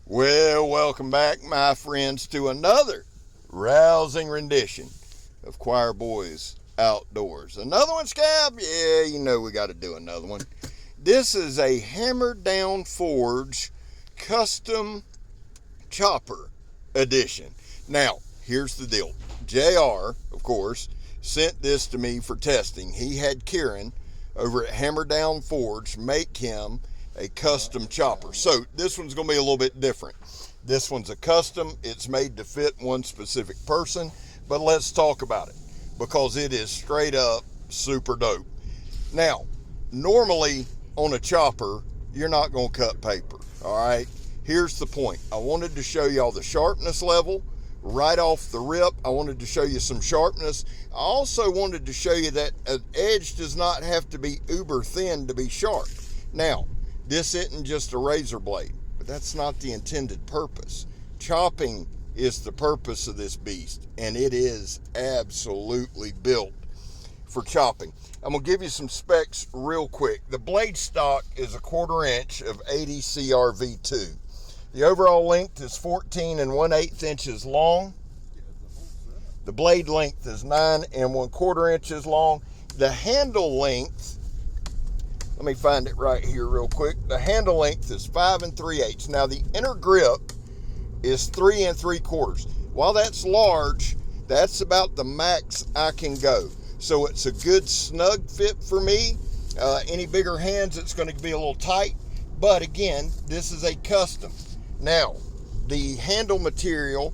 Well, welcome back, my friends, to another rousing rendition of Choir Boys Outdoors. Another one, Scab? Yeah, you know we got to do another one. This is a hammer-down forge custom chopper edition. Now, here's the deal. JR, of course, sent this to me for testing. He had Kieran over at Hammerdown Forge make him a custom chopper. So this one's going to be a little bit different. This one's a custom. It's made to fit one specific person. But let's talk about it because it is straight up super dope. Now, normally on a chopper, you're not going to cut paper. All right. Here's the point. I wanted to show y'all the sharpness level right off the rip. I wanted to show you some sharpness. I also wanted to show you that an edge does not have to be uber thin to be sharp. Now, this isn't just a razor blade, but that's not the intended purpose. Chopping is the purpose of this beast, and it is absolutely built for chopping. I'm going to give you some specs real quick. The blade stock is a 1/4 inch of 80 CRV2. The overall length is 14 1/8 inches long. The blade length is 9 1/4 inches long. The handle length, let me find it right here real quick. The handle length is 5 3/8. Now the inner grip is 3 3/4. While that's large, that's about the max I can go. So it's a good snug fit for me. Any bigger hands, it's going to be a little tight. But again, this is a custom. Now, the handle material,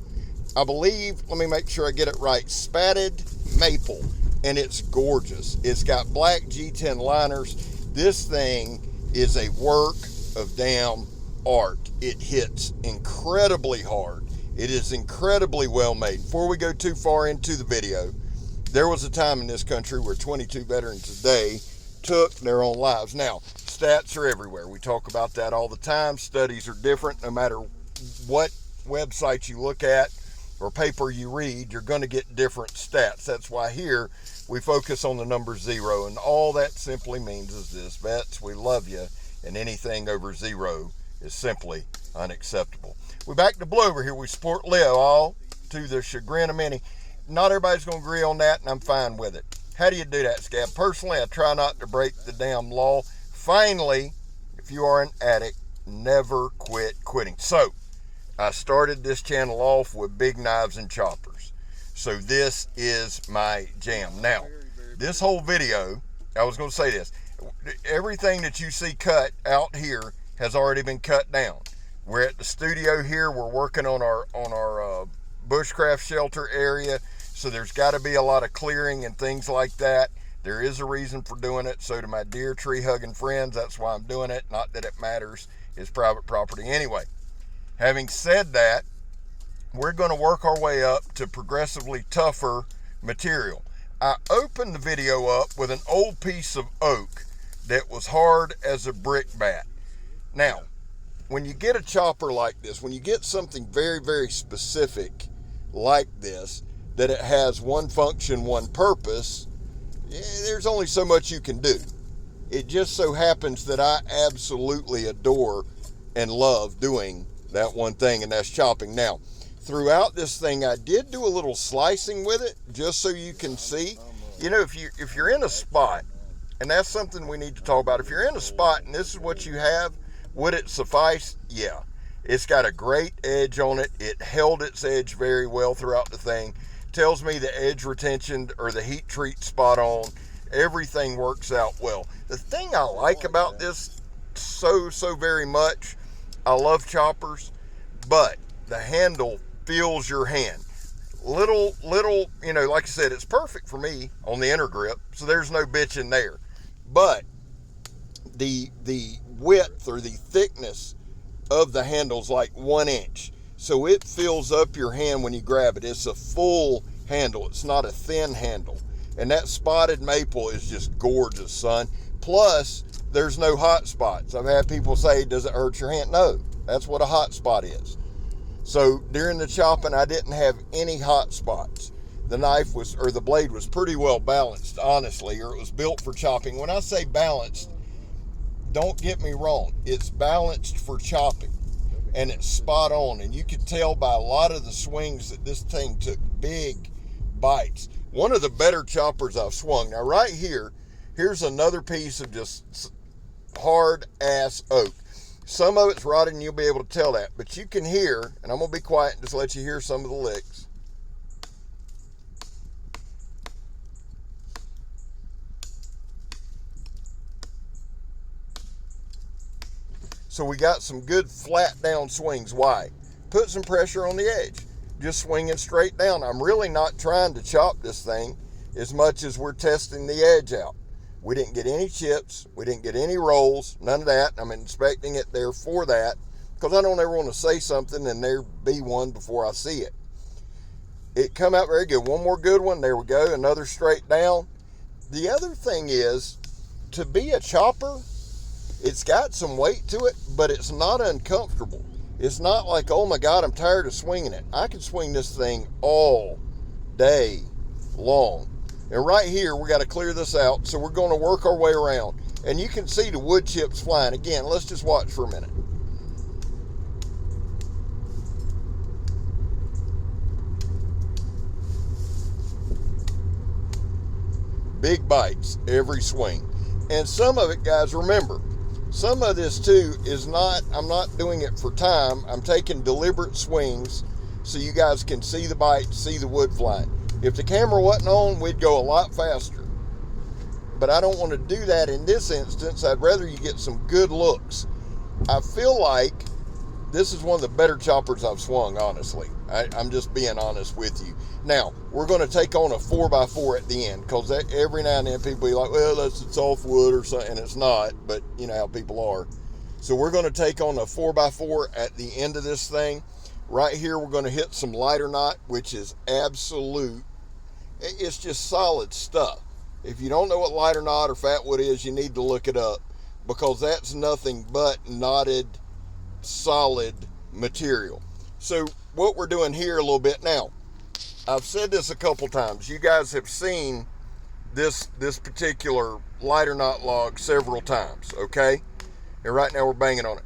I believe, let me make sure I get it right, spatted maple, and it's gorgeous. It's got black G10 liners. This thing is a work of damn art. It hits incredibly hard. It is incredibly well made. Before we go too far into the video, there was a time in this country where 22 veterans a day took their own lives. Now, stats are everywhere. We talk about that all the time. Studies are different. No matter what website you look at or paper you read, you're going to get different stats. That's why here we focus on the number 0. And all that simply means is this: vets, we love you, and anything over 0 is simply unacceptable. We're back to blue over here. We support Leo, all to the chagrin of many. Not everybody's going to agree on that, and I'm fine with it. How do you do that, Scab? Personally, I try not to break the damn law. Finally, if you are an addict, never quit quitting. So, I started this channel off with big knives and choppers. So this is my jam. Now, this whole video, I was going to say this. Everything that you see cut out here has already been cut down. We're at the studio here. We're working on our bushcraft shelter area. So there's got to be a lot of clearing and things like that. There is a reason for doing it. So to my dear tree hugging friends, that's why I'm doing it. Not that it matters. It's private property anyway. Having said that, we're going to work our way up to progressively tougher material. I opened the video up with an old piece of oak that was hard as a brick bat. Now, when you get a chopper like this, when you get something very, very specific like this, that it has one function, one purpose, there's only so much you can do. It just so happens that I absolutely adore and love doing that one thing, and that's chopping. Now, throughout this thing, I did do a little slicing with it, just so you can see. You know, if you're in a spot, and that's something we need to talk about. If you're in a spot and this is what you have, would it suffice? Yeah. It's got a great edge on it. It held its edge very well throughout the thing. Tells me the edge retention or the heat treat spot on. Everything works out well. The thing I like about this so very much, I love choppers, but the handle feels your hand. Little, you know, like I said, it's perfect for me on the inner grip, so there's no bitching there. But the width or the thickness of the handle's like 1 inch. So it fills up your hand when you grab it. It's a full handle. It's not a thin handle. And that spotted maple is just gorgeous, son. Plus, there's no hot spots. I've had people say, does it hurt your hand? No, that's what a hot spot is. So during the chopping, I didn't have any hot spots. The knife was, or the blade was pretty well balanced, honestly, or it was built for chopping. When I say balanced, don't get me wrong. It's balanced for chopping. and it's spot on. And you can tell by a lot of the swings that this thing took big bites. One of the better choppers I've swung. Now right here, here's another piece of just hard ass oak. Some of it's rotted and you'll be able to tell that, but you can hear, and I'm gonna be quiet and just let you hear some of the licks. So we got some good flat down swings. Why? Put some pressure on the edge. Just swinging straight down. I'm really not trying to chop this thing as much as we're testing the edge out. We didn't get any chips. We didn't get any rolls. None of that. I'm inspecting it there for that because I don't ever want to say something and there be one before I see it. It come out very good. One more good one. There we go. Another straight down. The other thing is, to be a chopper, it's got some weight to it, but it's not uncomfortable. It's not like, oh my God, I'm tired of swinging it. I can swing this thing all day long. And right here, we got to clear this out, so we're going to work our way around. And you can see the wood chips flying. Again, let's just watch for a minute. Big bites every swing. And some of it, guys, remember, some of this too is not, I'm not doing it for time. I'm taking deliberate swings so you guys can see the bite, see the wood flying. If the camera wasn't on, we'd go a lot faster. But I don't want to do that in this instance. I'd rather you get some good looks. I feel like this is one of the better choppers I've swung, honestly. I'm just being honest with you. Now, we're going to take on a 4x4 at the end, because every now and then people be like, well, it's soft wood or something, and it's not, but you know how people are. So we're going to take on a 4x4 at the end of this thing. Right here, we're going to hit some lighter knot, which is absolute. It's just solid stuff. If you don't know what lighter knot or fatwood is, you need to look it up, because that's nothing but knotted, solid material. So what we're doing here a little bit now, I've said this a couple times. You guys have seen this particular lighter knot log several times, okay? And right now we're banging on it.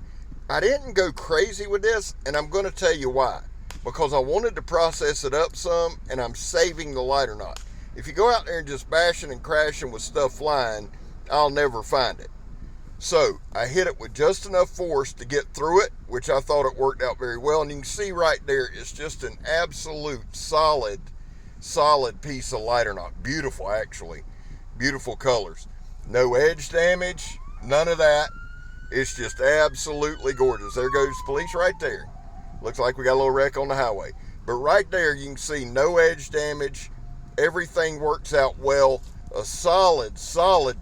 I didn't go crazy with this, and I'm going to tell you why. Because I wanted to process it up some, and I'm saving the lighter knot. If you go out there and just bashing and crashing with stuff flying, I'll never find it. So I hit it with just enough force to get through it, which I thought it worked out very well. And you can see right there, it's just an absolute solid piece of lighter knot. Beautiful, actually. Beautiful colors. No edge damage, none of that. It's just absolutely gorgeous. There goes police right there. Looks like we got a little wreck on the highway. But right there, you can see no edge damage. Everything works out well. A solid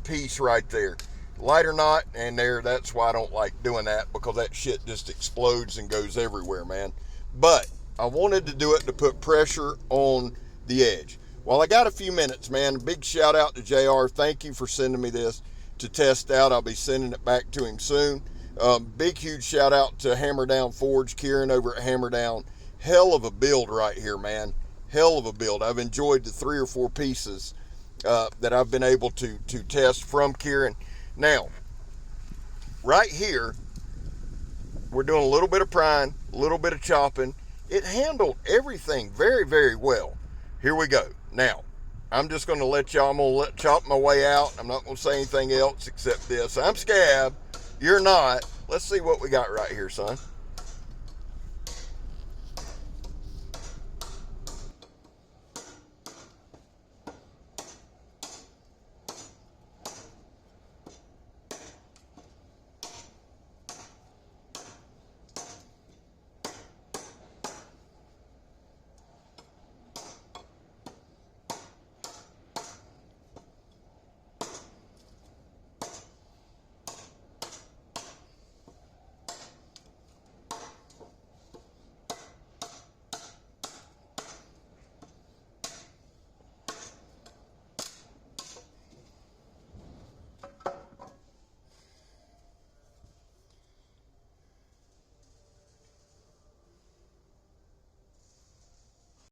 piece right there. Lighter knot, and there, that's why I don't like doing that, because that shit just explodes and goes everywhere, man. But I wanted to do it to put pressure on the edge. Well, I got a few minutes, man. Big shout out to JR. Thank you for sending me this to test out. I'll be sending it back to him soon. Big, huge shout out to Hammerdown Forge, Kieran over at Hammerdown. Hell of a build right here, man. Hell of a build. I've enjoyed the 3 or 4 pieces that I've been able to test from Kieran. Now, right here, we're doing a little bit of prying, a little bit of chopping. It handled everything very, very well. Here we go. Now, I'm just going to let y'all, I'm going to chop my way out. I'm not going to say anything else except this. I'm Scab. You're not. Let's see what we got right here, son.